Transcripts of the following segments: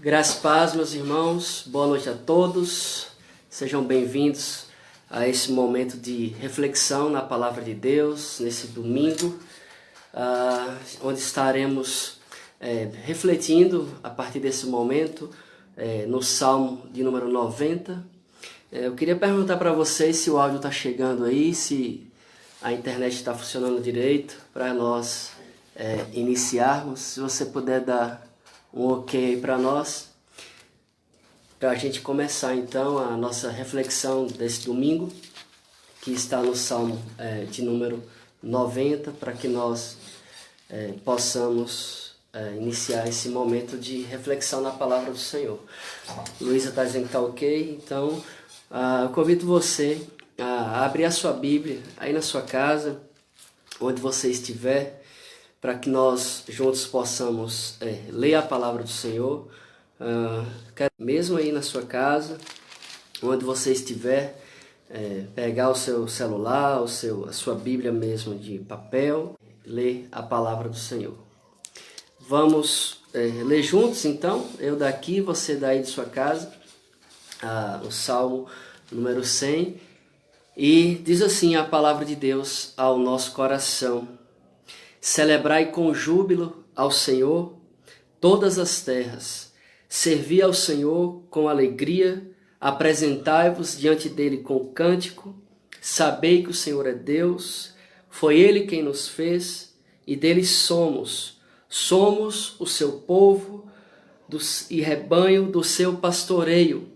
Graças e paz, meus irmãos, boa noite a todos, sejam bem-vindos a esse momento de reflexão na Palavra de Deus, nesse domingo, onde estaremos refletindo a partir desse momento no Salmo de número 90. Eu queria perguntar para vocês se o áudio está chegando aí, se a internet está funcionando direito, para nós iniciarmos. Se você puder dar um ok para nós, para a gente começar então a nossa reflexão desse domingo, que está no Salmo de número 90, para que nós possamos iniciar esse momento de reflexão na Palavra do Senhor. Luísa está dizendo que está ok, então eu convido você a abrir a sua Bíblia aí na sua casa, onde você estiver, para que nós juntos possamos ler a Palavra do Senhor. Mesmo aí na sua casa, onde você estiver, pegar o seu celular, a sua Bíblia mesmo de papel, ler a Palavra do Senhor. Vamos ler juntos então, eu daqui, você daí de sua casa, o Salmo número 100, e diz assim a Palavra de Deus ao nosso coração: celebrai com júbilo ao Senhor todas as terras, servi ao Senhor com alegria, apresentai-vos diante dele com cântico, sabei que o Senhor é Deus, foi ele quem nos fez e dele somos o seu povo e rebanho do seu pastoreio.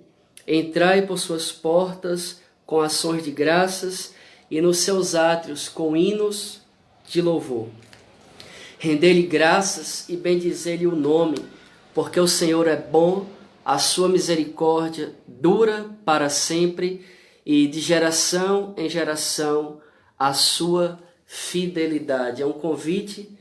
Entrai por suas portas com ações de graças e nos seus átrios com hinos de louvor. Rendei-lhe graças e bendizei-lhe o nome, porque o Senhor é bom, a sua misericórdia dura para sempre, e de geração em geração a sua fidelidade. É um convite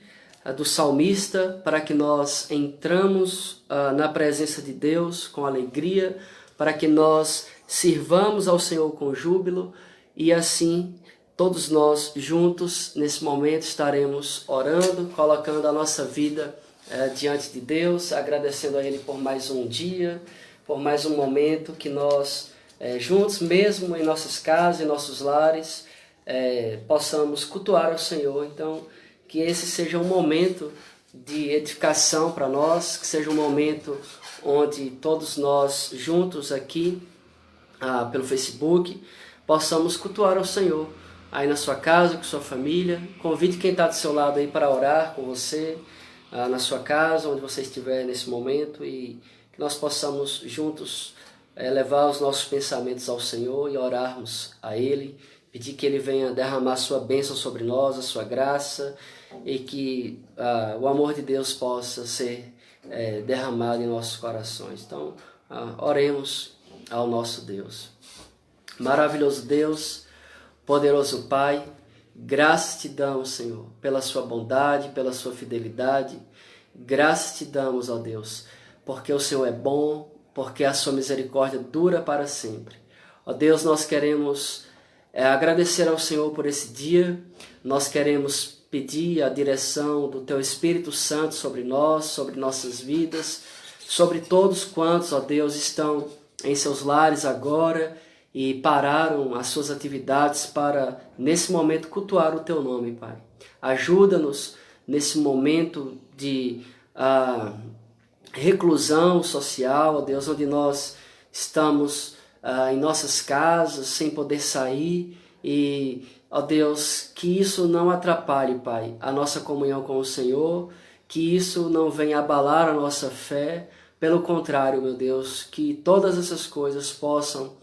do salmista para que nós entramos na presença de Deus com alegria, para que nós sirvamos ao Senhor com júbilo, e assim todos nós juntos nesse momento estaremos orando, colocando a nossa vida diante de Deus, agradecendo a Ele por mais um dia, por mais um momento que nós juntos, mesmo em nossas casas, em nossos lares, possamos cultuar ao Senhor. Então, que esse seja um momento de edificação para nós, que seja um momento onde todos nós juntos aqui pelo Facebook possamos cultuar ao Senhor aí na sua casa, com sua família. Convide quem está do seu lado aí para orar com você, na sua casa, onde você estiver nesse momento, e que nós possamos juntos levar os nossos pensamentos ao Senhor e orarmos a Ele, pedir que Ele venha derramar a sua bênção sobre nós, a sua graça, e que o amor de Deus possa ser derramado em nossos corações. Então, oremos ao nosso Deus. Maravilhoso Deus, poderoso Pai, graças te damos, Senhor, pela sua bondade, pela sua fidelidade. Graças te damos, ó Deus, porque o Senhor é bom, porque a sua misericórdia dura para sempre. Ó Deus, nós queremos agradecer ao Senhor por esse dia. Nós queremos pedir a direção do Teu Espírito Santo sobre nós, sobre nossas vidas, sobre todos quantos, ó Deus, estão em seus lares agora e pararam as suas atividades para, nesse momento, cultuar o Teu nome, Pai. Ajuda-nos nesse momento de reclusão social, ó Deus, onde nós estamos em nossas casas, sem poder sair, e, ó Deus, que isso não atrapalhe, Pai, a nossa comunhão com o Senhor, que isso não venha abalar a nossa fé. Pelo contrário, meu Deus, que todas essas coisas possam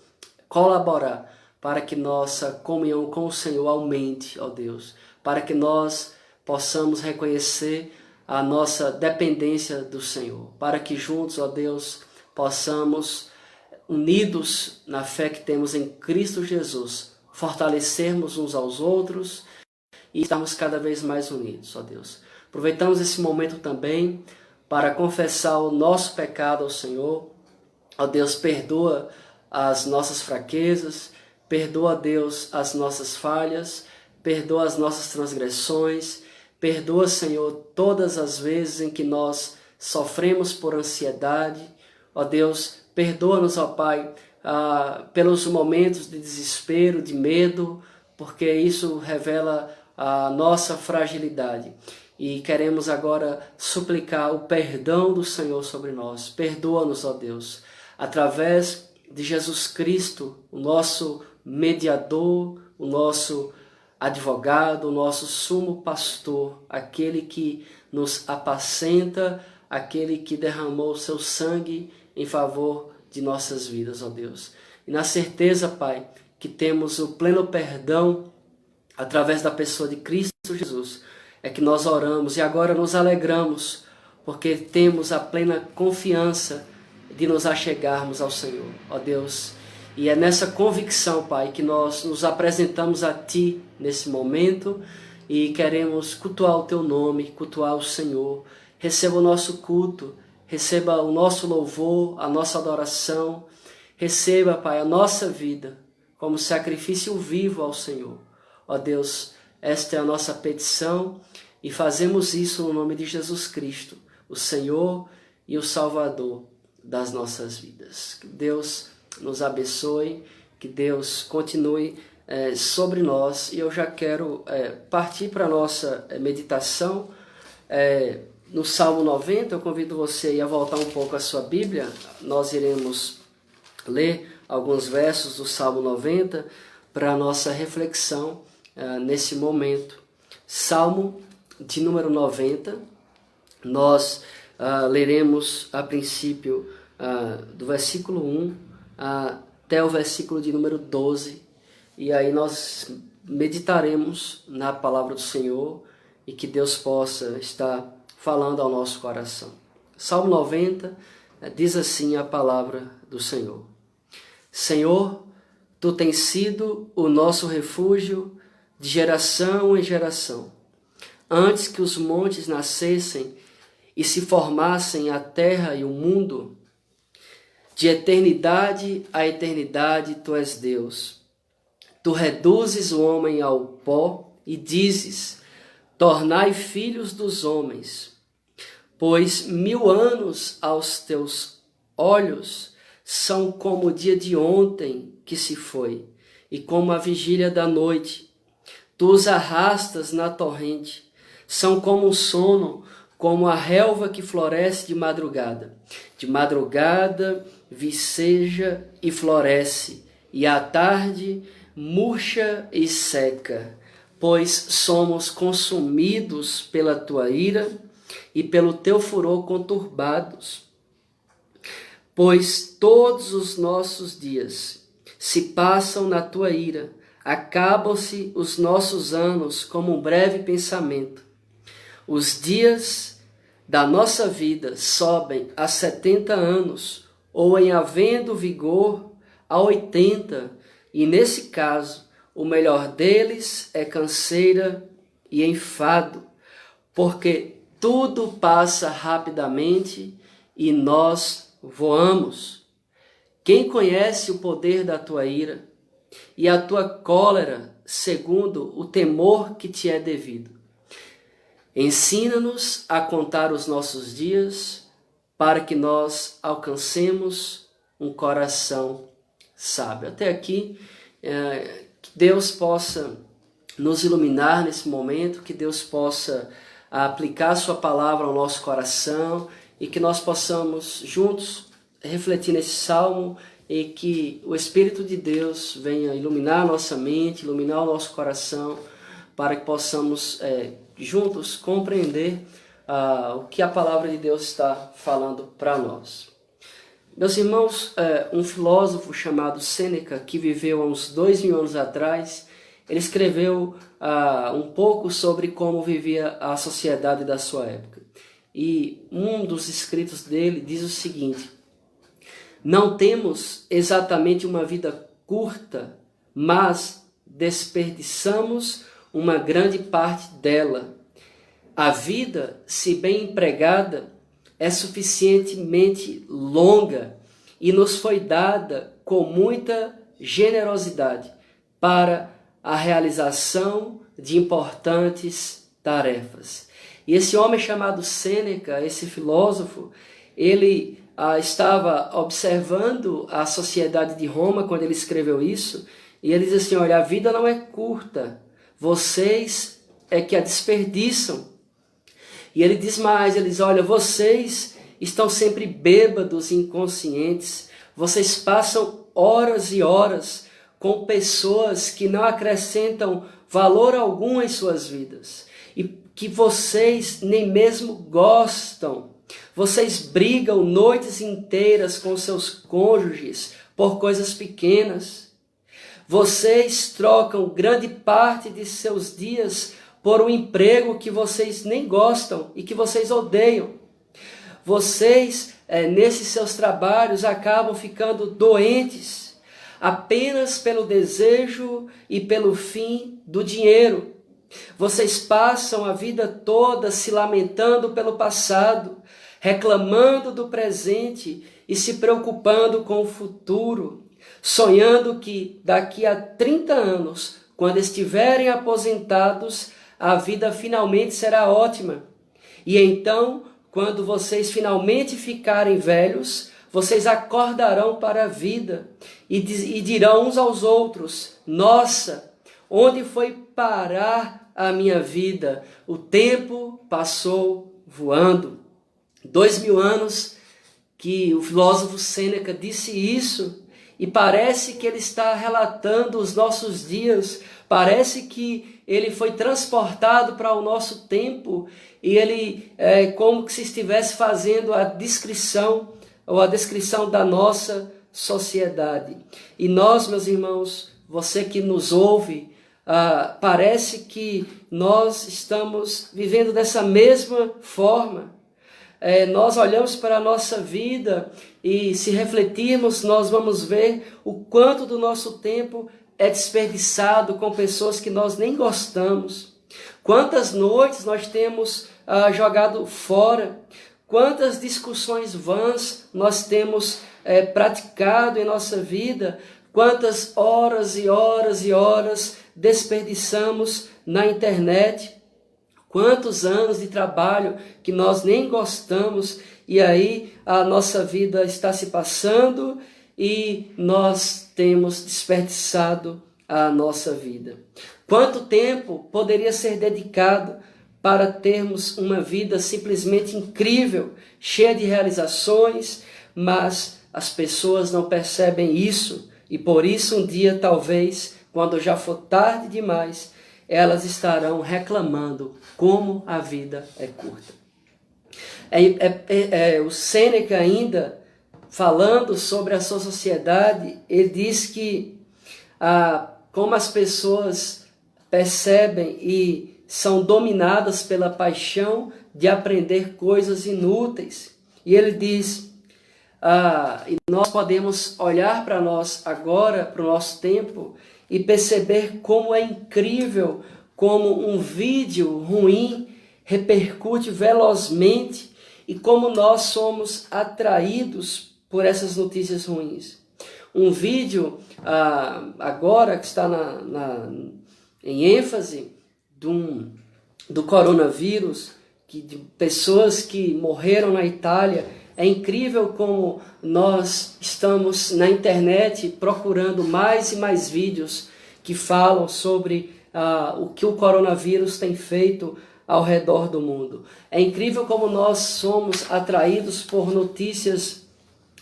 colaborar para que nossa comunhão com o Senhor aumente, ó Deus, para que nós possamos reconhecer a nossa dependência do Senhor, para que juntos, ó Deus, possamos, unidos na fé que temos em Cristo Jesus, fortalecermos uns aos outros e estarmos cada vez mais unidos, ó Deus. Aproveitamos esse momento também para confessar o nosso pecado ao Senhor. Ó Deus, perdoa as nossas fraquezas, perdoa, Deus, as nossas falhas, perdoa as nossas transgressões, perdoa, Senhor, todas as vezes em que nós sofremos por ansiedade, Ó Deus, perdoa-nos, ó Pai, pelos momentos de desespero, de medo, porque isso revela a nossa fragilidade. E queremos agora suplicar o perdão do Senhor sobre nós. Perdoa-nos, ó Deus, através de Jesus Cristo, o nosso mediador, o nosso advogado, o nosso sumo pastor, aquele que nos apacenta, aquele que derramou o seu sangue em favor de nossas vidas, ó Deus. E na certeza, Pai, que temos o pleno perdão através da pessoa de Cristo Jesus, é que nós oramos e agora nos alegramos, porque temos a plena confiança de nos achegarmos ao Senhor, ó Deus. E é nessa convicção, Pai, que nós nos apresentamos a Ti nesse momento e queremos cultuar o Teu nome, cultuar o Senhor. Receba o nosso culto, receba o nosso louvor, a nossa adoração. Receba, Pai, a nossa vida como sacrifício vivo ao Senhor. Ó Deus, esta é a nossa petição e fazemos isso no nome de Jesus Cristo, o Senhor e o Salvador das nossas vidas. Que Deus nos abençoe, que Deus continue sobre nós. E eu já quero partir para a nossa meditação no Salmo 90. Eu convido você a voltar um pouco a sua Bíblia. Nós iremos ler alguns versos do Salmo 90 para a nossa reflexão nesse momento. Salmo de número 90, nós leremos a princípio do versículo 1 até o versículo de número 12, e aí nós meditaremos na palavra do Senhor e que Deus possa estar falando ao nosso coração. Salmo 90 diz assim a palavra do Senhor: Senhor, Tu tens sido o nosso refúgio de geração em geração. Antes que os montes nascessem e se formassem a terra e o mundo, de eternidade a eternidade Tu és Deus. Tu reduzes o homem ao pó e dizes: tornai filhos dos homens. Pois 1000 anos aos Teus olhos são como o dia de ontem que se foi, e como a vigília da noite. Tu os arrastas na torrente, são como um sono, como a relva que floresce de madrugada. De madrugada viceja e floresce, e à tarde murcha e seca. Pois somos consumidos pela Tua ira e pelo Teu furor conturbados. Pois todos os nossos dias se passam na Tua ira, acabam-se os nossos anos como um breve pensamento. Os dias da nossa vida sobem a 70 anos, ou em havendo vigor a 80, e nesse caso o melhor deles é canseira e enfado, porque tudo passa rapidamente e nós voamos. Quem conhece o poder da Tua ira e a Tua cólera segundo o temor que Te é devido? Ensina-nos a contar os nossos dias, para que nós alcancemos um coração sábio. Até aqui, que Deus possa nos iluminar nesse momento, que Deus possa aplicar a Sua palavra ao nosso coração e que nós possamos juntos refletir nesse salmo e que o Espírito de Deus venha iluminar a nossa mente, iluminar o nosso coração, para que possamos juntos compreender o que a palavra de Deus está falando para nós. Meus irmãos, um filósofo chamado Sêneca, que viveu há uns 2000 anos atrás, ele escreveu um pouco sobre como vivia a sociedade da sua época. E um dos escritos dele diz o seguinte: não temos exatamente uma vida curta, mas desperdiçamos uma grande parte dela. A vida, se bem empregada, é suficientemente longa e nos foi dada com muita generosidade para a realização de importantes tarefas. E esse homem chamado Sêneca, esse filósofo, ele estava observando a sociedade de Roma quando ele escreveu isso, e ele diz assim, olha, a vida não é curta, vocês é que a desperdiçam. E ele diz mais, ele diz, olha, vocês estão sempre bêbados e inconscientes, vocês passam horas e horas com pessoas que não acrescentam valor algum em suas vidas, e que vocês nem mesmo gostam. Vocês brigam noites inteiras com seus cônjuges por coisas pequenas. Vocês trocam grande parte de seus dias por um emprego que vocês nem gostam e que vocês odeiam. Vocês, nesses seus trabalhos, acabam ficando doentes apenas pelo desejo e pelo fim do dinheiro. Vocês passam a vida toda se lamentando pelo passado, reclamando do presente e se preocupando com o futuro, sonhando que daqui a 30 anos, quando estiverem aposentados, a vida finalmente será ótima. E então, quando vocês finalmente ficarem velhos, vocês acordarão para a vida e dirão uns aos outros, nossa, onde foi parar a minha vida? O tempo passou voando. 2000 anos que o filósofo Sêneca disse isso, e parece que ele está relatando os nossos dias, parece que ele foi transportado para o nosso tempo, e ele é como se estivesse fazendo a descrição da nossa sociedade. E nós, meus irmãos, você que nos ouve, parece que nós estamos vivendo dessa mesma forma. Nós olhamos para a nossa vida e, se refletirmos, nós vamos ver o quanto do nosso tempo é desperdiçado com pessoas que nós nem gostamos. Quantas noites nós temos jogado fora, quantas discussões vãs nós temos praticado em nossa vida, quantas horas e horas e horas desperdiçamos na internet. Quantos anos de trabalho que nós nem gostamos, e aí a nossa vida está se passando e nós temos desperdiçado a nossa vida. Quanto tempo poderia ser dedicado para termos uma vida simplesmente incrível, cheia de realizações, mas as pessoas não percebem isso, e por isso um dia, talvez, quando já for tarde demais, elas estarão reclamando como a vida é curta. O Sêneca ainda, falando sobre a sua sociedade, ele diz que como as pessoas percebem e são dominadas pela paixão de aprender coisas inúteis. E ele diz, e nós podemos olhar para nós agora, para o nosso tempo, e perceber como é incrível como um vídeo ruim repercute velozmente e como nós somos atraídos por essas notícias ruins. Um vídeo agora que está em ênfase do coronavírus, de pessoas que morreram na Itália. É incrível como nós estamos na internet procurando mais e mais vídeos que falam sobre o que o coronavírus tem feito ao redor do mundo. É incrível como nós somos atraídos por notícias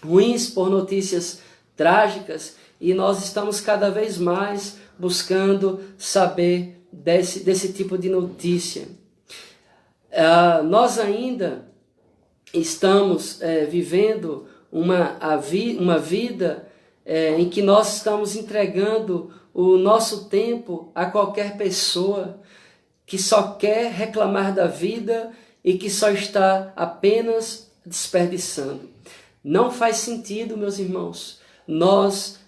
ruins, por notícias trágicas, e nós estamos cada vez mais buscando saber desse tipo de notícia. Nós ainda estamos vivendo uma vida em que nós estamos entregando o nosso tempo a qualquer pessoa que só quer reclamar da vida e que só está apenas desperdiçando. Não faz sentido, meus irmãos, nós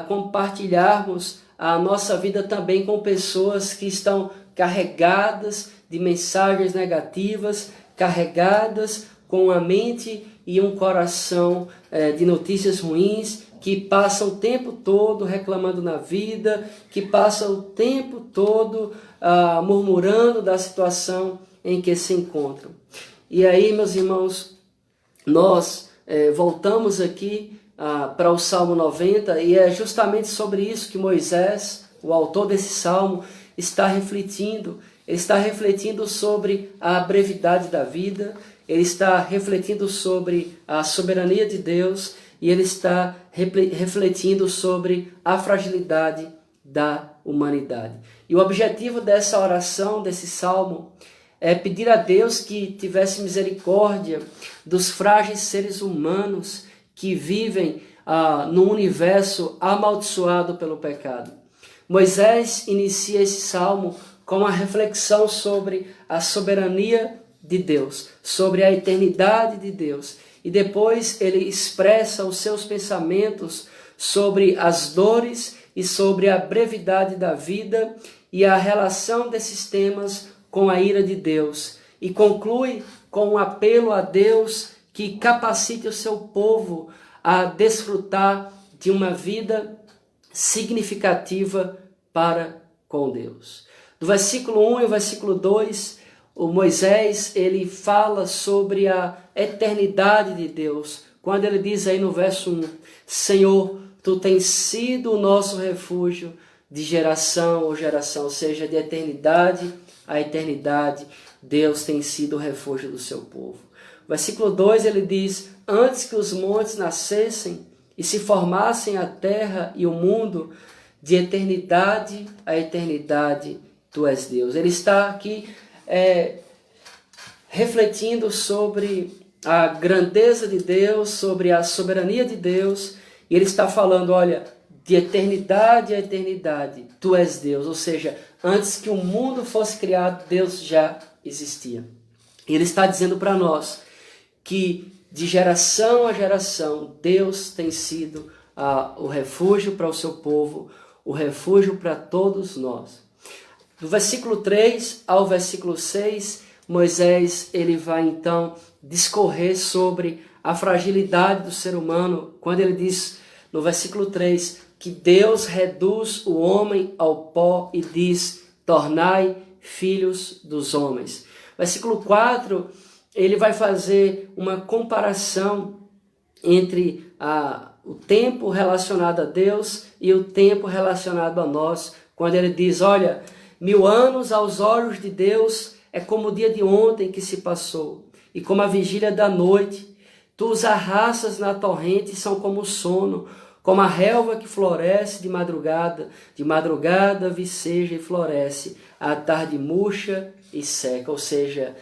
compartilharmos a nossa vida também com pessoas que estão carregadas de mensagens negativas, carregadas com a mente e um coração de notícias ruins, que passam o tempo todo reclamando na vida, que passam o tempo todo murmurando da situação em que se encontram. E aí, meus irmãos, nós voltamos aqui para o Salmo 90, e é justamente sobre isso que Moisés, o autor desse Salmo, está refletindo. Ele está refletindo sobre a brevidade da vida, ele está refletindo sobre a soberania de Deus, e ele está refletindo sobre a fragilidade da humanidade. E o objetivo dessa oração, desse salmo, é pedir a Deus que tivesse misericórdia dos frágeis seres humanos que vivem num universo amaldiçoado pelo pecado. Moisés inicia esse salmo com uma reflexão sobre a soberania de Deus, sobre a eternidade de Deus. E depois ele expressa os seus pensamentos sobre as dores e sobre a brevidade da vida e a relação desses temas com a ira de Deus. E conclui com um apelo a Deus que capacite o seu povo a desfrutar de uma vida significativa para com Deus. Do versículo 1 e o versículo 2, o Moisés, ele fala sobre a eternidade de Deus, quando ele diz aí no verso 1, Senhor, Tu tens sido o nosso refúgio de geração ou geração, ou seja, de eternidade a eternidade, Deus tem sido o refúgio do seu povo. O versículo 2 ele diz, antes que os montes nascessem e se formassem a terra e o mundo, de eternidade a eternidade, Tu és Deus. Ele está aqui refletindo sobre a grandeza de Deus, sobre a soberania de Deus, e ele está falando, olha, de eternidade a eternidade, Tu és Deus. Ou seja, antes que o mundo fosse criado, Deus já existia. E ele está dizendo para nós que de geração a geração, Deus tem sido o refúgio para o seu povo, o refúgio para todos nós. Do versículo 3 ao versículo 6, Moisés ele vai então discorrer sobre a fragilidade do ser humano, quando ele diz no versículo 3 que Deus reduz o homem ao pó e diz, tornai filhos dos homens. Versículo 4, ele vai fazer uma comparação entre o tempo relacionado a Deus e o tempo relacionado a nós, quando ele diz, olha, 1000 anos aos olhos de Deus é como o dia de ontem que se passou, e como a vigília da noite. Tu os arrastas na torrente e são como o sono, como a relva que floresce de madrugada viceja e floresce, à tarde murcha e seca. Ou seja,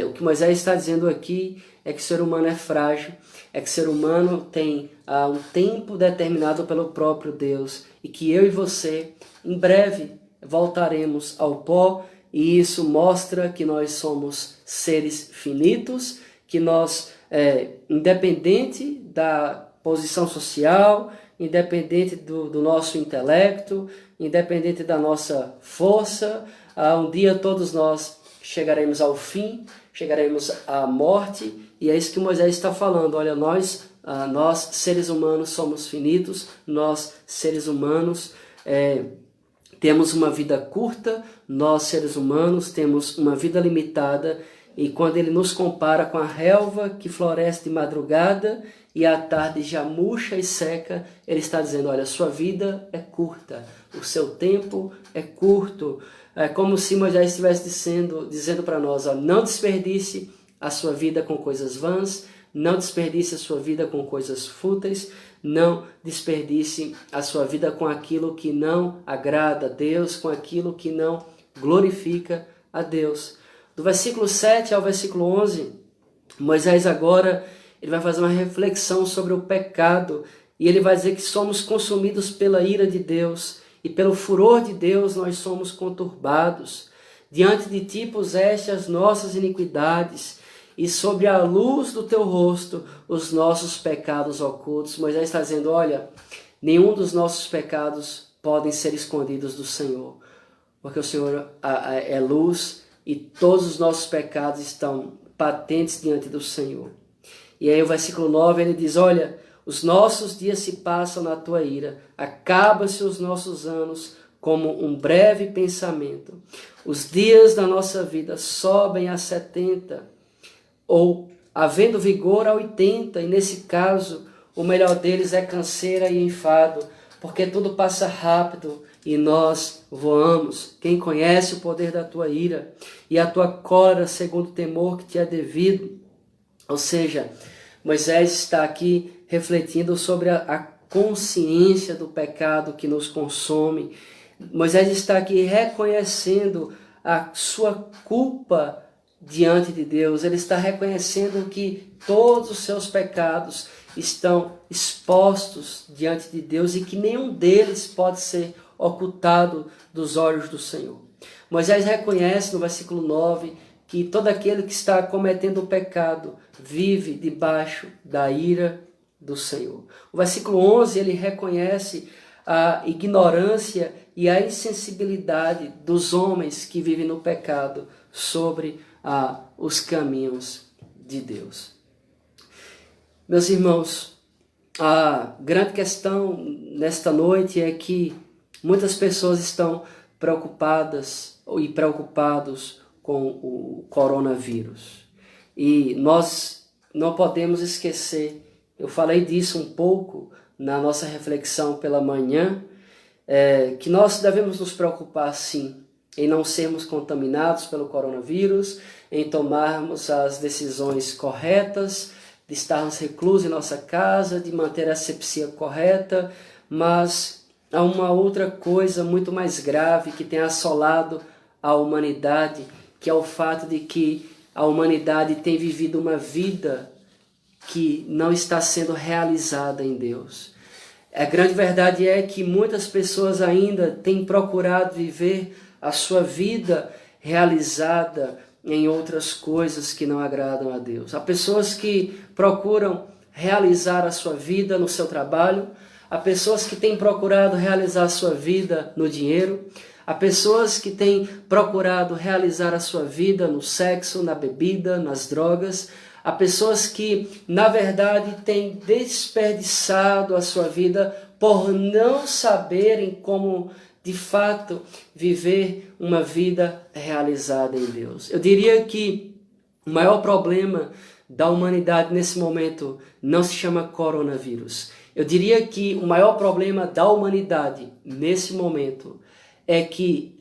o que Moisés está dizendo aqui é que o ser humano é frágil, é que o ser humano tem um tempo determinado pelo próprio Deus, e que eu e você, em breve, voltaremos ao pó, e isso mostra que nós somos seres finitos, que nós, independente da posição social, independente do nosso intelecto, independente da nossa força, um dia todos nós chegaremos ao fim, chegaremos à morte, e é isso que Moisés está falando. Olha, nós seres humanos somos finitos, nós seres humanos temos uma vida curta, nós seres humanos temos uma vida limitada, e quando ele nos compara com a relva que floresce de madrugada e à tarde já murcha e seca, ele está dizendo, olha, sua vida é curta, o seu tempo é curto. É como se Moisés estivesse dizendo para nós, ó, não desperdice a sua vida com coisas vãs, não desperdice a sua vida com coisas fúteis, não desperdice a sua vida com aquilo que não agrada a Deus, com aquilo que não glorifica a Deus. Do versículo 7 ao versículo 11, Moisés agora ele vai fazer uma reflexão sobre o pecado, e ele vai dizer que somos consumidos pela ira de Deus, e pelo furor de Deus nós somos conturbados. Diante de ti puseste as nossas iniquidades, e sobre a luz do teu rosto os nossos pecados ocultos. Moisés está dizendo, olha, nenhum dos nossos pecados podem ser escondidos do Senhor, porque o Senhor é luz, e todos os nossos pecados estão patentes diante do Senhor. E aí o versículo 9 ele diz, olha, os nossos dias se passam na tua ira, acabam-se os nossos anos como um breve pensamento. Os dias da nossa vida sobem a 70, ou havendo vigor a 80, e nesse caso o melhor deles é canseira e enfado, porque tudo passa rápido e nós voamos. Quem conhece o poder da tua ira e a tua cólera segundo o temor que te é devido? Ou seja, Moisés está aqui refletindo sobre a consciência do pecado que nos consome. Moisés está aqui reconhecendo a sua culpa diante de Deus. Ele está reconhecendo que todos os seus pecados estão expostos diante de Deus e que nenhum deles pode ser ocultado dos olhos do Senhor. Moisés reconhece no versículo 9 que todo aquele que está cometendo o pecado vive debaixo da ira do Senhor. O versículo 11 ele reconhece a ignorância e a insensibilidade dos homens que vivem no pecado sobre os caminhos de Deus. Meus irmãos, a grande questão nesta noite é que muitas pessoas estão preocupadas e preocupados com o coronavírus. E nós não podemos esquecer, eu falei disso um pouco na nossa reflexão pela manhã, que nós devemos nos preocupar sim em não sermos contaminados pelo coronavírus, em tomarmos as decisões corretas, de estarmos reclusos em nossa casa, de manter a asepsia correta, mas há uma outra coisa muito mais grave que tem assolado a humanidade, que é o fato de que a humanidade tem vivido uma vida que não está sendo realizada em Deus. A grande verdade é que muitas pessoas ainda têm procurado viver a sua vida realizada em outras coisas que não agradam a Deus. Há pessoas que procuram realizar a sua vida no seu trabalho, há pessoas que têm procurado realizar a sua vida no dinheiro, há pessoas que têm procurado realizar a sua vida no sexo, na bebida, nas drogas, há pessoas que, na verdade, têm desperdiçado a sua vida por não saberem como de fato, viver uma vida realizada em Deus. Eu diria que o maior problema da humanidade nesse momento não se chama coronavírus. Eu diria que o maior problema da humanidade nesse momento é que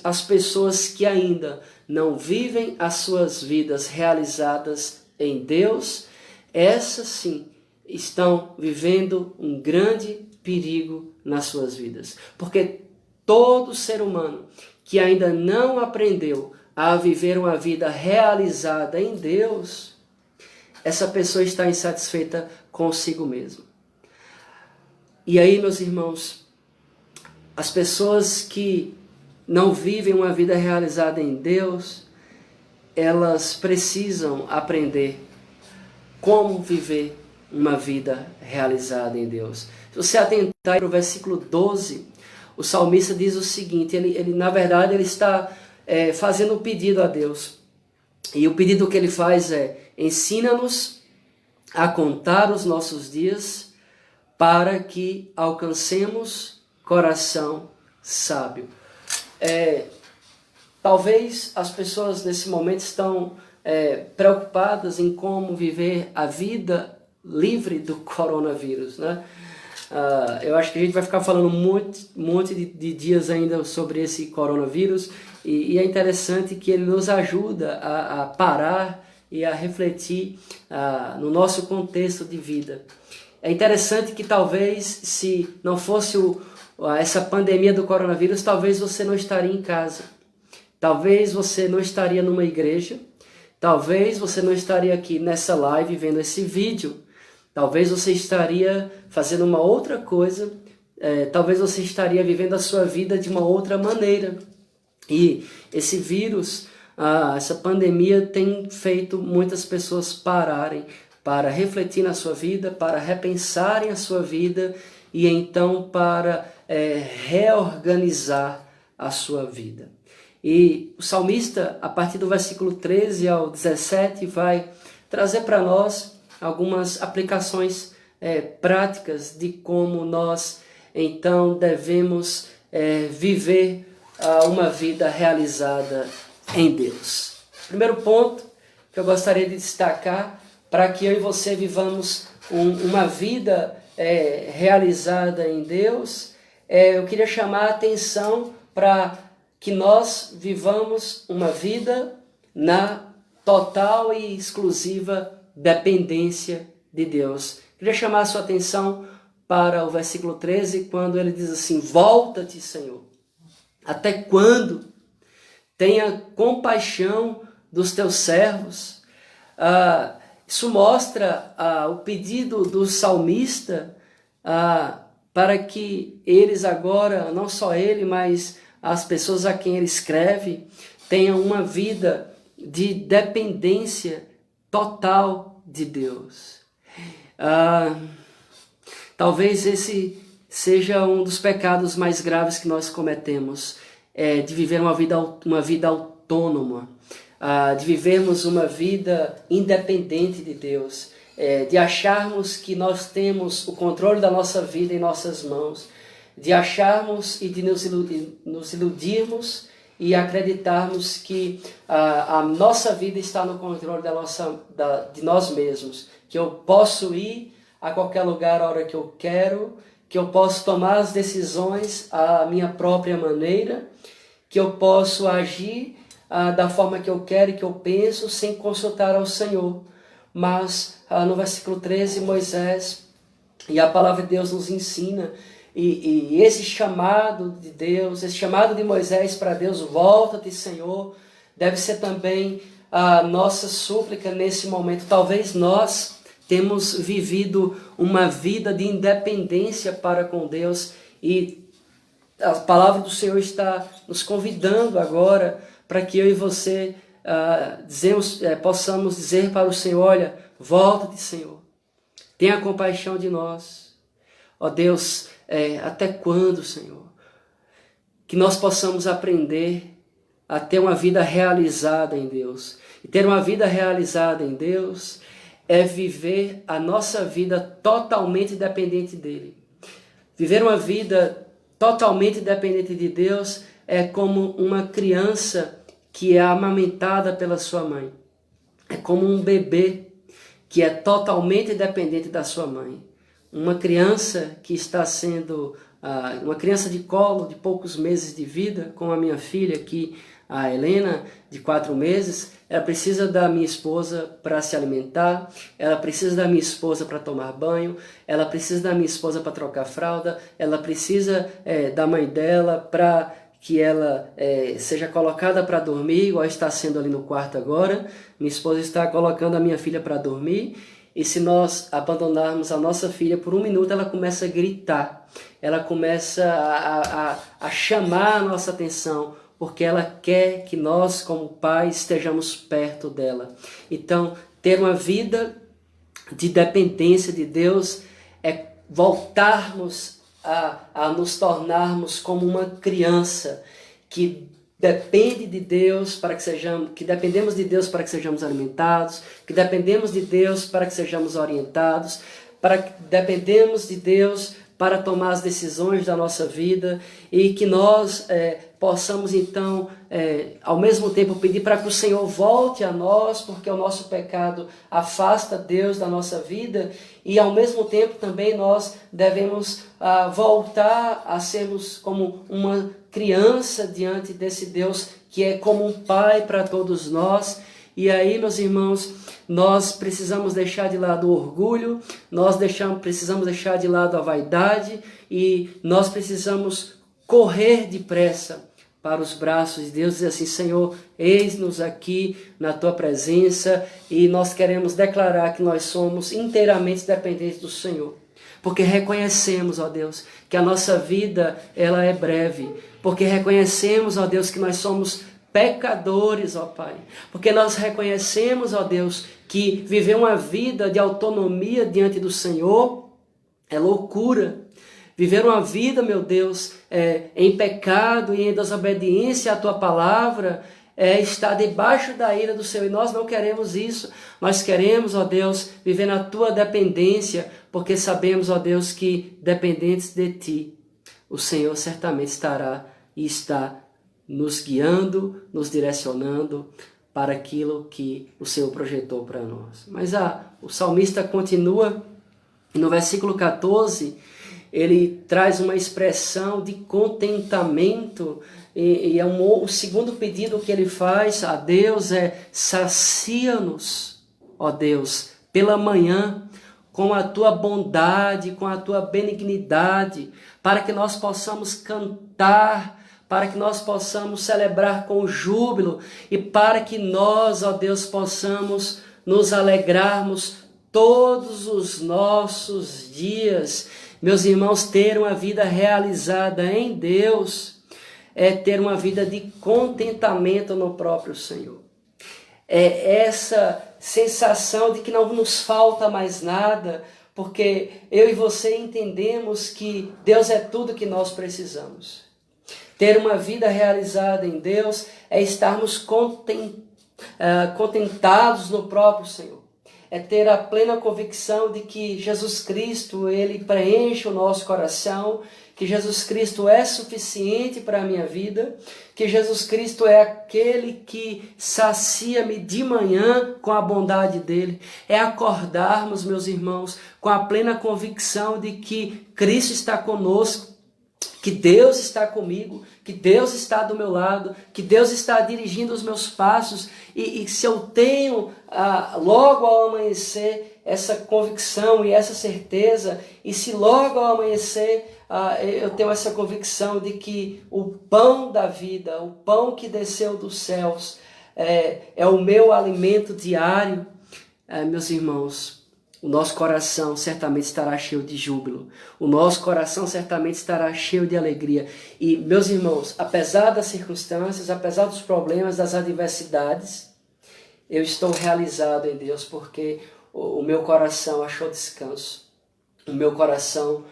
as pessoas que ainda não vivem as suas vidas realizadas em Deus, essas sim estão vivendo um grande perigo nas suas vidas. Porque todo ser humano que ainda não aprendeu a viver uma vida realizada em Deus, essa pessoa está insatisfeita consigo mesma. E aí, meus irmãos, as pessoas que não vivem uma vida realizada em Deus, elas precisam aprender como viver uma vida realizada em Deus. Se você atentar para o versículo 12, o salmista diz o seguinte, ele na verdade ele está fazendo um pedido a Deus. E o pedido que ele faz é: ensina-nos a contar os nossos dias para que alcancemos coração sábio. Talvez as pessoas nesse momento estão preocupadas em como viver a vida livre do coronavírus, né? Eu acho que a gente vai ficar falando um monte de dias ainda sobre esse coronavírus e é interessante que ele nos ajuda a parar e a refletir no nosso contexto de vida. É interessante que talvez se não fosse essa pandemia do coronavírus, talvez você não estaria em casa, talvez você não estaria numa igreja, talvez você não estaria aqui nessa live vendo esse vídeo. Talvez você estaria fazendo uma outra coisa, talvez você estaria vivendo a sua vida de uma outra maneira. E esse vírus, essa pandemia tem feito muitas pessoas pararem para refletir na sua vida, para repensarem a sua vida e então para reorganizar a sua vida. E o salmista, a partir do versículo 13 ao 17, vai trazer para nós algumas aplicações práticas de como nós então devemos viver uma vida realizada em Deus. Primeiro ponto que eu gostaria de destacar para que eu e você vivamos uma vida realizada em Deus. Eu queria chamar a atenção para que nós vivamos uma vida na total e exclusiva dependência de Deus. Queria chamar a sua atenção para o versículo 13, quando ele diz assim: volta-te, Senhor. Até quando? Tenha compaixão dos teus servos. Isso mostra o pedido do salmista para que eles agora, não só ele, mas as pessoas a quem ele escreve, tenham uma vida de dependência total de Deus. Talvez esse seja um dos pecados mais graves que nós cometemos, de viver uma vida autônoma, de vivermos uma vida independente de Deus, de acharmos que nós temos o controle da nossa vida em nossas mãos, de acharmos e de nos iludirmos e acreditarmos que a nossa vida está no controle de nós mesmos, que eu posso ir a qualquer lugar a hora que eu quero, que eu posso tomar as decisões à minha própria maneira, que eu posso agir da forma que eu quero e que eu penso, sem consultar ao Senhor. Mas no versículo 13, Moisés e a palavra de Deus nos ensina, e esse chamado de Deus, esse chamado de Moisés para Deus, volta-te, Senhor, deve ser também a nossa súplica nesse momento. Talvez nós temos vivido uma vida de independência para com Deus, e a palavra do Senhor está nos convidando agora para que eu e você possamos dizer para o Senhor: olha, volta-te, Senhor, tenha compaixão de nós. Ó Deus, até quando, Senhor? Que nós possamos aprender a ter uma vida realizada em Deus. E ter uma vida realizada em Deus é viver a nossa vida totalmente dependente dEle. Viver uma vida totalmente dependente de Deus é como uma criança que é amamentada pela sua mãe. É como um bebê que é totalmente dependente da sua mãe. Uma criança que está sendo uma criança de colo de poucos meses de vida, como a minha filha aqui, a Helena, de 4 meses, ela precisa da minha esposa para se alimentar, ela precisa da minha esposa para tomar banho, ela precisa da minha esposa para trocar fralda, ela precisa da mãe dela para que ela seja colocada para dormir, igual está sendo ali no quarto agora. Minha esposa está colocando a minha filha para dormir, e se nós abandonarmos a nossa filha por 1 minuto, ela começa a gritar, ela começa a chamar a nossa atenção, porque ela quer que nós, como pais, estejamos perto dela. Então, ter uma vida de dependência de Deus é voltarmos a nos tornarmos como uma criança que depende de Deus para que dependemos de Deus para que sejamos alimentados, que dependemos de Deus para que sejamos orientados, dependemos de Deus para tomar as decisões da nossa vida, e que nós possamos então, ao mesmo tempo, pedir para que o Senhor volte a nós, porque o nosso pecado afasta Deus da nossa vida, e ao mesmo tempo também nós devemos voltar a sermos como uma criança diante desse Deus que é como um pai para todos nós. E aí, meus irmãos, nós precisamos deixar de lado o orgulho, precisamos deixar de lado a vaidade, e nós precisamos correr depressa para os braços de Deus e dizer assim: Senhor, eis-nos aqui na Tua presença, e nós queremos declarar que nós somos inteiramente dependentes do Senhor. Porque reconhecemos, ó Deus, que a nossa vida ela é breve, porque reconhecemos, ó Deus, que nós somos pecadores, ó Pai, porque nós reconhecemos, ó Deus, que viver uma vida de autonomia diante do Senhor é loucura. Viver uma vida, meu Deus, em pecado e em desobediência à Tua palavra estar debaixo da ira do Senhor, e nós não queremos isso. Nós queremos, ó Deus, viver na Tua dependência, porque sabemos, ó Deus, que dependentes de Ti, o Senhor certamente estará e está nos guiando, nos direcionando para aquilo que o Senhor projetou para nós. Mas o salmista continua, e no versículo 14, ele traz uma expressão de contentamento, e o segundo pedido que ele faz a Deus é: sacia-nos, ó Deus, pela manhã, com a tua bondade, com a tua benignidade, para que nós possamos cantar, para que nós possamos celebrar com júbilo, e para que nós, ó Deus, possamos nos alegrarmos todos os nossos dias. Meus irmãos, ter uma vida realizada em Deus é ter uma vida de contentamento no próprio Senhor. É essa sensação de que não nos falta mais nada, porque eu e você entendemos que Deus é tudo que nós precisamos. Ter uma vida realizada em Deus é estarmos contentados no próprio Senhor. É ter a plena convicção de que Jesus Cristo, Ele preenche o nosso coração, que Jesus Cristo é suficiente para a minha vida, que Jesus Cristo é aquele que sacia-me de manhã com a bondade dEle. É acordarmos, meus irmãos, com a plena convicção de que Cristo está conosco, que Deus está comigo, que Deus está do meu lado, que Deus está dirigindo os meus passos, e se eu tenho logo ao amanhecer essa convicção e essa certeza, e se logo ao amanhecer eu tenho essa convicção de que o pão da vida, o pão que desceu dos céus, é o meu alimento diário, meus irmãos, o nosso coração certamente estará cheio de júbilo. O nosso coração certamente estará cheio de alegria. E, meus irmãos, apesar das circunstâncias, apesar dos problemas, das adversidades, eu estou realizado em Deus, porque o meu coração achou descanso. O meu coração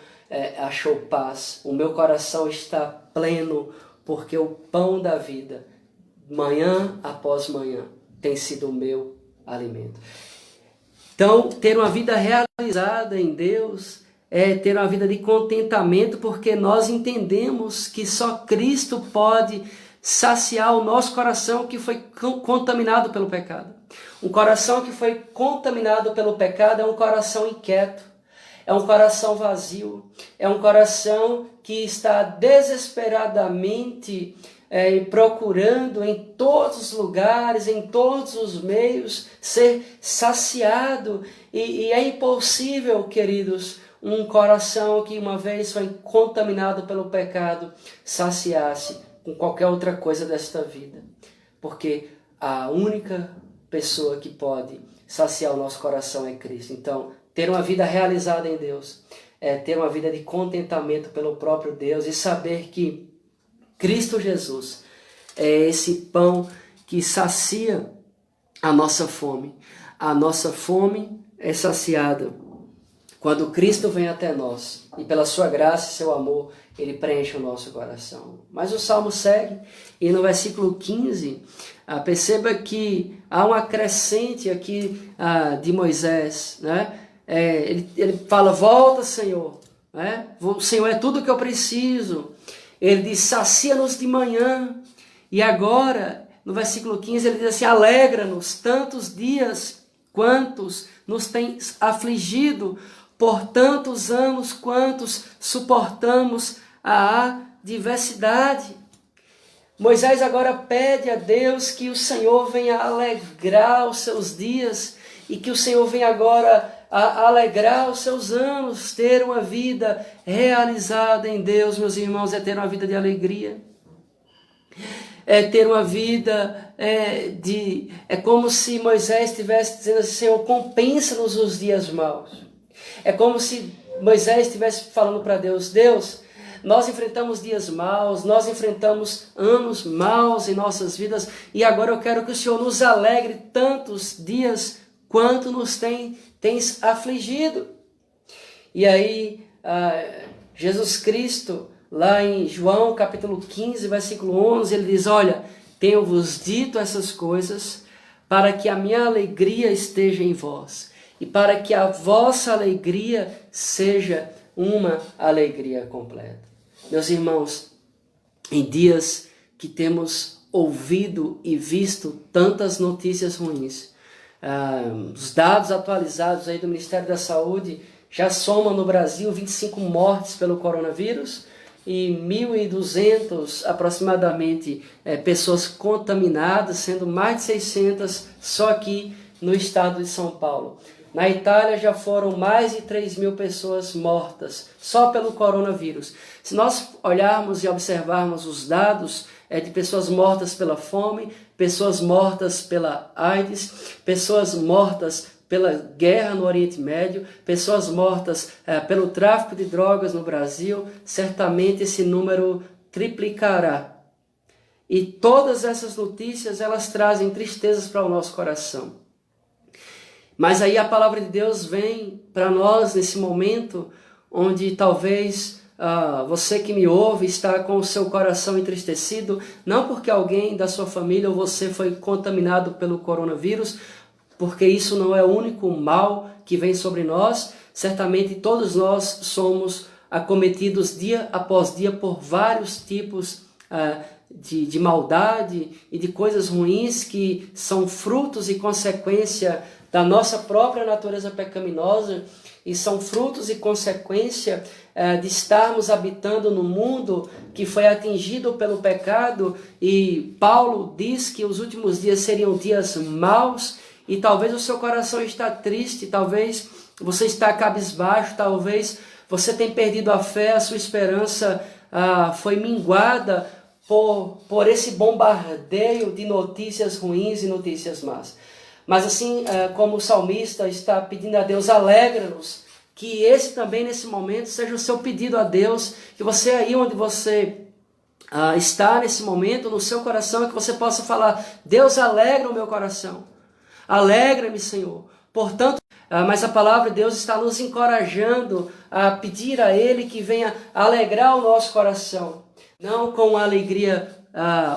achou paz. O meu coração está pleno, porque o pão da vida, manhã após manhã, tem sido o meu alimento. Então, ter uma vida realizada em Deus é ter uma vida de contentamento, porque nós entendemos que só Cristo pode saciar o nosso coração que foi contaminado pelo pecado. Um coração que foi contaminado pelo pecado é um coração inquieto, é um coração vazio, é um coração que está desesperadamente procurando em todos os lugares, em todos os meios, ser saciado. E é impossível, queridos, um coração que uma vez foi contaminado pelo pecado saciar-se com qualquer outra coisa desta vida. Porque a única pessoa que pode saciar o nosso coração é Cristo. Então, ter uma vida realizada em Deus é ter uma vida de contentamento pelo próprio Deus e saber que Cristo Jesus é esse pão que sacia a nossa fome. A nossa fome é saciada quando Cristo vem até nós e pela sua graça e seu amor Ele preenche o nosso coração. Mas o Salmo segue e no versículo 15, perceba que há uma crescente aqui de Moisés, né? Ele fala: volta, Senhor, né? O Senhor é tudo que eu preciso. Ele diz: sacia-nos de manhã. E agora, no versículo 15, ele diz assim: alegra-nos tantos dias quantos nos tens afligido, por tantos anos quantos suportamos a adversidade. Moisés agora pede a Deus que o Senhor venha alegrar os seus dias e que o Senhor venha agora a alegrar os seus anos. Ter uma vida realizada em Deus, meus irmãos, é ter uma vida de alegria. É ter uma vida é como se Moisés estivesse dizendo assim: Senhor, compensa-nos os dias maus. É como se Moisés estivesse falando para Deus: Deus, nós enfrentamos dias maus, nós enfrentamos anos maus em nossas vidas, e agora eu quero que o Senhor nos alegre tantos dias quanto nos tens afligido. E aí, Jesus Cristo, lá em João capítulo 15, versículo 11, ele diz: olha, tenho-vos dito essas coisas para que a minha alegria esteja em vós e para que a vossa alegria seja uma alegria completa. Meus irmãos, em dias que temos ouvido e visto tantas notícias ruins. Os dados atualizados aí do Ministério da Saúde já somam no Brasil 25 mortes pelo coronavírus e 1.200 aproximadamente pessoas contaminadas, sendo mais de 600 só aqui no estado de São Paulo. Na Itália já foram mais de 3.000 pessoas mortas só pelo coronavírus. Se nós olharmos e observarmos os dados de pessoas mortas pela fome, pessoas mortas pela AIDS, pessoas mortas pela guerra no Oriente Médio, pessoas mortas pelo tráfico de drogas no Brasil, certamente esse número triplicará. E todas essas notícias, elas trazem tristezas para o nosso coração. Mas aí a palavra de Deus vem para nós nesse momento onde talvez você que me ouve está com o seu coração entristecido, não porque alguém da sua família ou você foi contaminado pelo coronavírus, porque isso não é o único mal que vem sobre nós. Certamente todos nós somos acometidos dia após dia por vários tipos de maldade e de coisas ruins que são frutos e consequência da nossa própria natureza pecaminosa e são frutos e consequência de estarmos habitando no mundo que foi atingido pelo pecado. E Paulo diz que os últimos dias seriam dias maus. E talvez o seu coração está triste, talvez você está cabisbaixo, talvez você tenha perdido a fé, a sua esperança foi minguada por esse bombardeio de notícias ruins e notícias más. Mas assim como o salmista está pedindo a Deus, alegra-nos, que esse também nesse momento seja o seu pedido a Deus, que você aí onde você está nesse momento, no seu coração, que você possa falar, Deus alegra o meu coração. Alegra-me, Senhor. Portanto, mas a palavra de Deus está nos encorajando a pedir a Ele que venha alegrar o nosso coração. Não com a alegria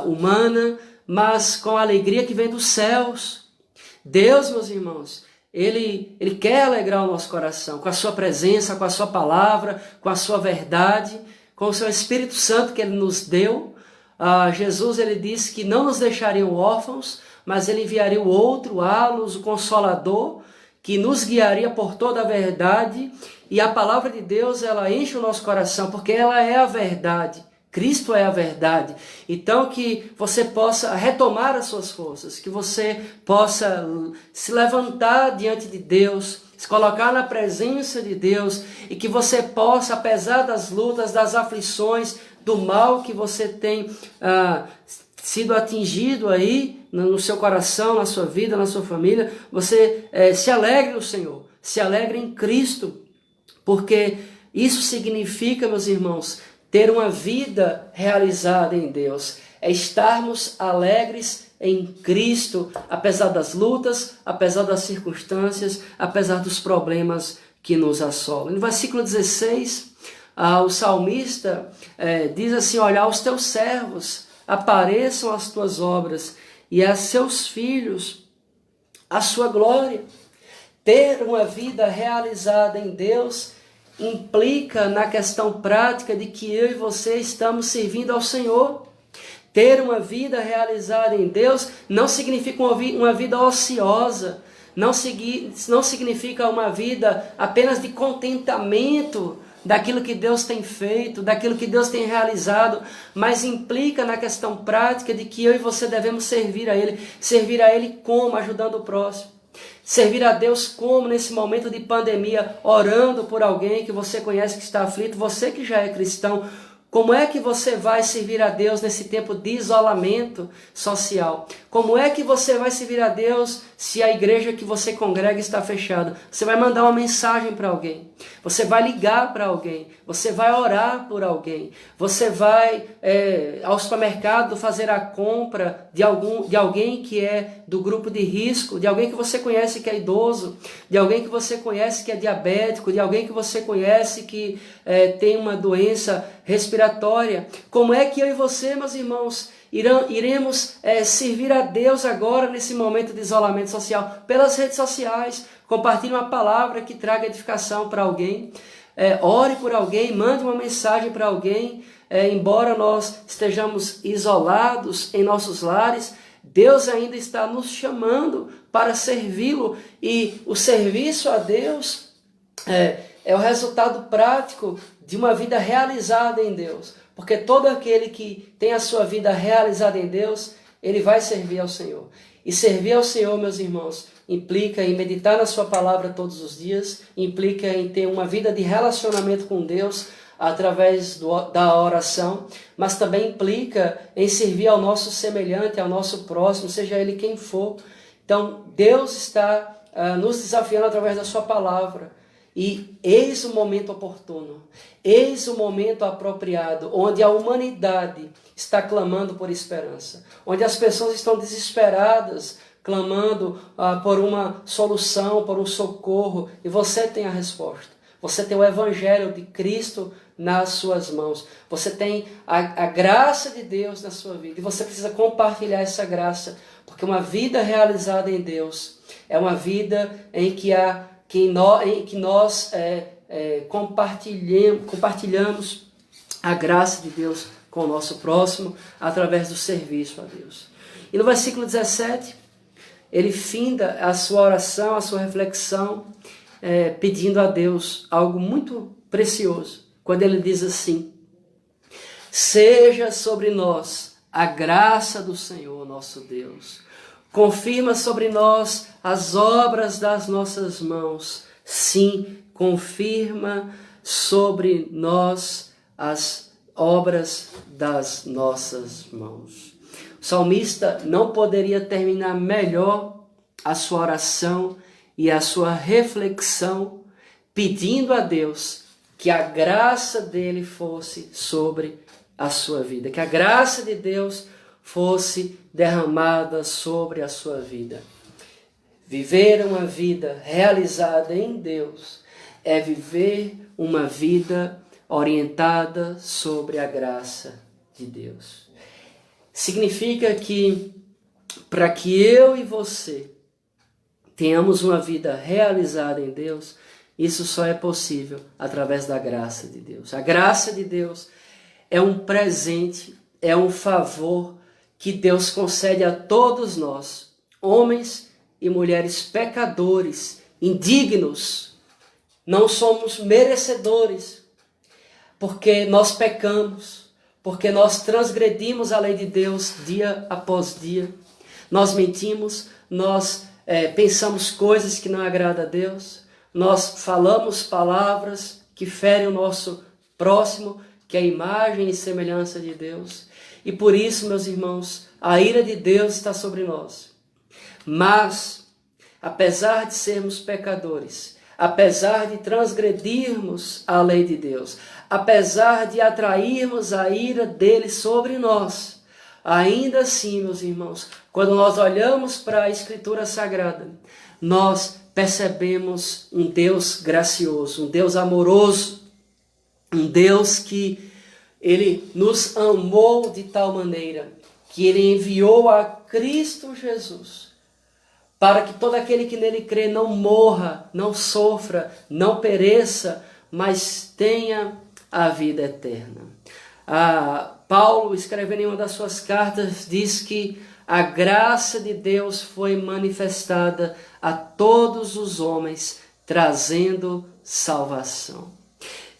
humana, mas com a alegria que vem dos céus. Deus, meus irmãos, Ele quer alegrar o nosso coração com a sua presença, com a sua palavra, com a sua verdade, com o seu Espírito Santo que Ele nos deu. Jesus, Ele disse que não nos deixariam órfãos, mas Ele enviaria o outro, Alos, o Consolador, que nos guiaria por toda a verdade. E a palavra de Deus, ela enche o nosso coração, porque ela é a verdade. Cristo é a verdade. Então que você possa retomar as suas forças, que você possa se levantar diante de Deus, se colocar na presença de Deus, e que você possa, apesar das lutas, das aflições, do mal que você tem sido atingido aí no seu coração, na sua vida, na sua família, você se alegre no Senhor, se alegre em Cristo, porque isso significa, meus irmãos, ter uma vida realizada em Deus, é estarmos alegres em Cristo, apesar das lutas, apesar das circunstâncias, apesar dos problemas que nos assolam. No versículo 16, o salmista diz assim, olha, aos teus servos apareçam as tuas obras e a seus filhos a sua glória. Ter uma vida realizada em Deus implica na questão prática de que eu e você estamos servindo ao Senhor. Ter uma vida realizada em Deus não significa uma vida ociosa, não significa uma vida apenas de contentamento daquilo que Deus tem feito, daquilo que Deus tem realizado, mas implica na questão prática de que eu e você devemos servir a Ele como? Ajudando o próximo. Servir a Deus como nesse momento de pandemia, orando por alguém que você conhece que está aflito, você que já é cristão. Como é que você vai servir a Deus nesse tempo de isolamento social? Como é que você vai servir a Deus se a igreja que você congrega está fechada? Você vai mandar uma mensagem para alguém, você vai ligar para alguém, você vai orar por alguém, você vai ao supermercado fazer a compra de alguém que é do grupo de risco, de alguém que você conhece que é idoso, de alguém que você conhece que é diabético, de alguém que você conhece que tem uma doença respiratória. Como é que eu e você, meus irmãos, iremos servir a Deus agora nesse momento de isolamento social? Pelas redes sociais. Compartilhe uma palavra que traga edificação para alguém. ore por alguém, mande uma mensagem para alguém. Embora nós estejamos isolados em nossos lares, Deus ainda está nos chamando para servi-lo, e o serviço a Deus é o resultado prático de uma vida realizada em Deus, porque todo aquele que tem a sua vida realizada em Deus, ele vai servir ao Senhor. E servir ao Senhor, meus irmãos, implica em meditar na sua palavra todos os dias, implica em ter uma vida de relacionamento com Deus através da oração, mas também implica em servir ao nosso semelhante, ao nosso próximo, seja ele quem for. Então, Deus está nos desafiando através da sua palavra. E eis o momento oportuno, eis o momento apropriado, onde a humanidade está clamando por esperança, onde as pessoas estão desesperadas, clamando por uma solução, por um socorro, e você tem a resposta. Você tem o Evangelho de Cristo nas suas mãos. Você tem a graça de Deus na sua vida. E você precisa compartilhar essa graça, porque uma vida realizada em Deus é uma vida em que nós compartilhamos a graça de Deus com o nosso próximo através do serviço a Deus. E no versículo 17, ele finda a sua oração, a sua reflexão, pedindo a Deus algo muito precioso, quando ele diz assim: seja sobre nós a graça do Senhor nosso Deus, confirma sobre nós as obras das nossas mãos, sim, confirma sobre nós as obras das nossas mãos. O salmista não poderia terminar melhor a sua oração e a sua reflexão pedindo a Deus que a graça dele fosse sobre a sua vida, que a graça de Deus fosse derramada sobre a sua vida. Viver uma vida realizada em Deus é viver uma vida orientada sobre a graça de Deus. Significa que para que eu e você tenhamos uma vida realizada em Deus, isso só é possível através da graça de Deus. A graça de Deus é um presente, é um favor que Deus concede a todos nós, homens e mulheres pecadores, indignos. Não somos merecedores, porque nós pecamos, porque nós transgredimos a lei de Deus dia após dia. Nós mentimos, nós pensamos coisas que não agradam a Deus, nós falamos palavras que ferem o nosso próximo, que é a imagem e semelhança de Deus. E por isso, meus irmãos, a ira de Deus está sobre nós. Mas, apesar de sermos pecadores, apesar de transgredirmos a lei de Deus, apesar de atrairmos a ira dele sobre nós, ainda assim, meus irmãos, quando nós olhamos para a Escritura Sagrada, nós percebemos um Deus gracioso, um Deus amoroso, um Deus que ele nos amou de tal maneira que ele enviou a Cristo Jesus para que todo aquele que nele crê não morra, não sofra, não pereça, mas tenha a vida eterna. Paulo, escrevendo em uma das suas cartas, diz que a graça de Deus foi manifestada a todos os homens, trazendo salvação.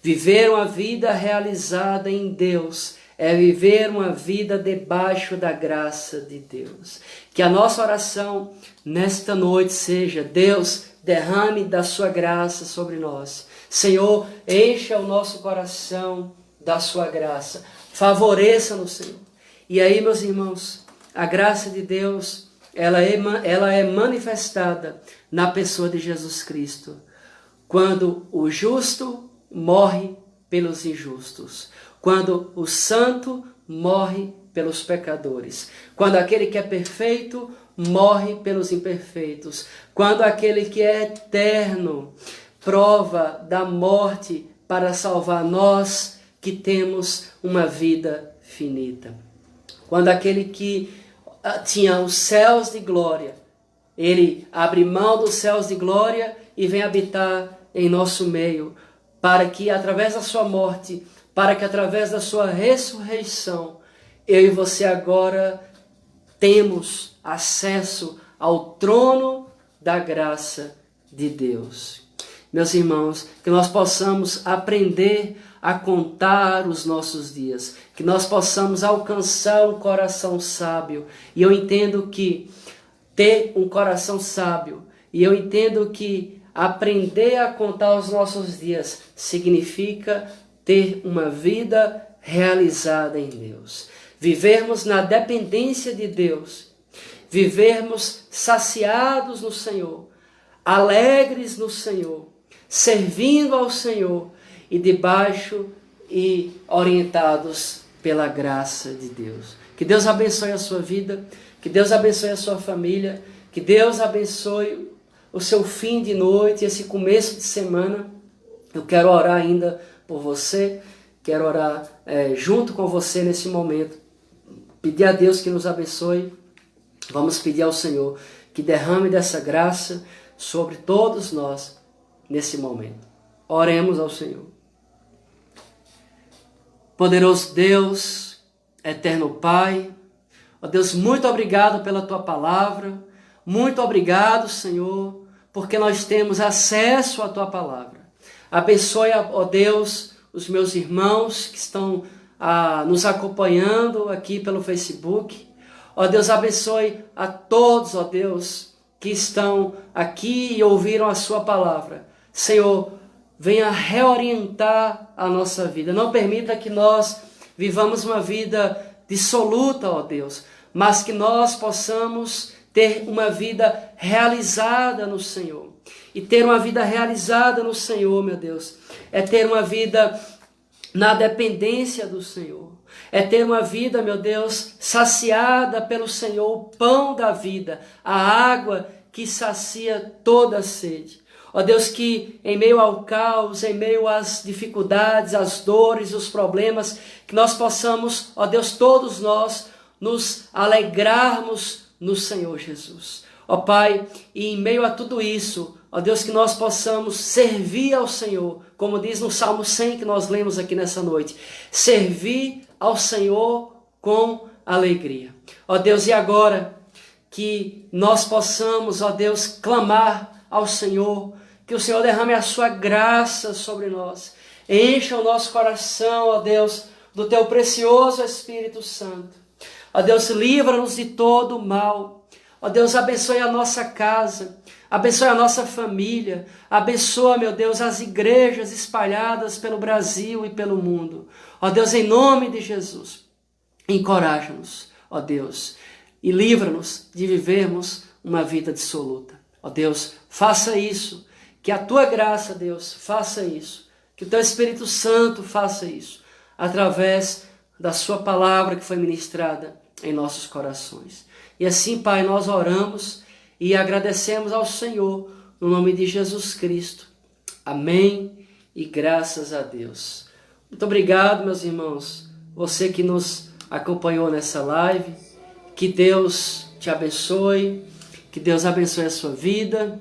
Viver uma vida realizada em Deus é viver uma vida debaixo da graça de Deus. Que a nossa oração nesta noite seja: Deus, derrame da sua graça sobre nós. Senhor, encha o nosso coração da sua graça. Favoreça-nos, Senhor. E aí, meus irmãos, a graça de Deus, ela é manifestada na pessoa de Jesus Cristo. Quando o justo morre pelos injustos. Quando o santo morre pelos pecadores. Quando aquele que é perfeito morre pelos imperfeitos. Quando aquele que é eterno prova da morte para salvar nós que temos uma vida finita. Quando aquele que tinha os céus de glória, ele abre mão dos céus de glória e vem habitar em nosso meio para que através da sua morte, para que através da sua ressurreição, eu e você agora temos acesso ao trono da graça de Deus. Meus irmãos, que nós possamos aprender a contar os nossos dias, que nós possamos alcançar um coração sábio. E eu entendo que ter um coração sábio, e eu entendo que aprender a contar os nossos dias significa ter uma vida realizada em Deus. Vivermos na dependência de Deus, vivermos saciados no Senhor, alegres no Senhor, servindo ao Senhor e debaixo e orientados pela graça de Deus. Que Deus abençoe a sua vida, que Deus abençoe a sua família, que Deus abençoe o seu fim de noite, esse começo de semana. Eu quero orar ainda por você, quero orar junto com você nesse momento, pedir a Deus que nos abençoe. Vamos pedir ao Senhor que derrame dessa graça sobre todos nós nesse momento. Oremos ao Senhor. Poderoso Deus, eterno Pai, ó Deus, muito obrigado pela Tua palavra, muito obrigado, Senhor, porque nós temos acesso à Tua palavra. Abençoe, ó Deus, os meus irmãos que estão nos acompanhando aqui pelo Facebook. Ó Deus, abençoe a todos, ó Deus, que estão aqui e ouviram a Sua palavra. Senhor, venha reorientar a nossa vida. Não permita que nós vivamos uma vida dissoluta, ó Deus, mas que nós possamos ter uma vida realizada no Senhor. E ter uma vida realizada no Senhor, meu Deus, é ter uma vida na dependência do Senhor. É ter uma vida, meu Deus, saciada pelo Senhor, o pão da vida, a água que sacia toda a sede. Ó Deus, que em meio ao caos, em meio às dificuldades, às dores, os problemas, que nós possamos, ó Deus, todos nós, nos alegrarmos no Senhor Jesus. Ó Pai, e em meio a tudo isso, ó Deus, que nós possamos servir ao Senhor, como diz no Salmo 100 que nós lemos aqui nessa noite, servir ao Senhor com alegria. Ó Deus, e agora que nós possamos, ó Deus, clamar ao Senhor, que o Senhor derrame a sua graça sobre nós, encha o nosso coração, ó Deus, do teu precioso Espírito Santo. Ó Deus, livra-nos de todo o mal. Ó Deus, abençoe a nossa casa, abençoe a nossa família, abençoa, meu Deus, as igrejas espalhadas pelo Brasil e pelo mundo. Ó Deus, em nome de Jesus, encoraja-nos, ó Deus, e livra-nos de vivermos uma vida dissoluta. Ó Deus, faça isso, que a Tua graça, Deus, faça isso, que o Teu Espírito Santo faça isso, através da Sua palavra que foi ministrada em nossos corações. E assim, Pai, nós oramos e agradecemos ao Senhor, no nome de Jesus Cristo. Amém e graças a Deus. Muito obrigado, meus irmãos, você que nos acompanhou nessa live. Que Deus te abençoe, que Deus abençoe a sua vida.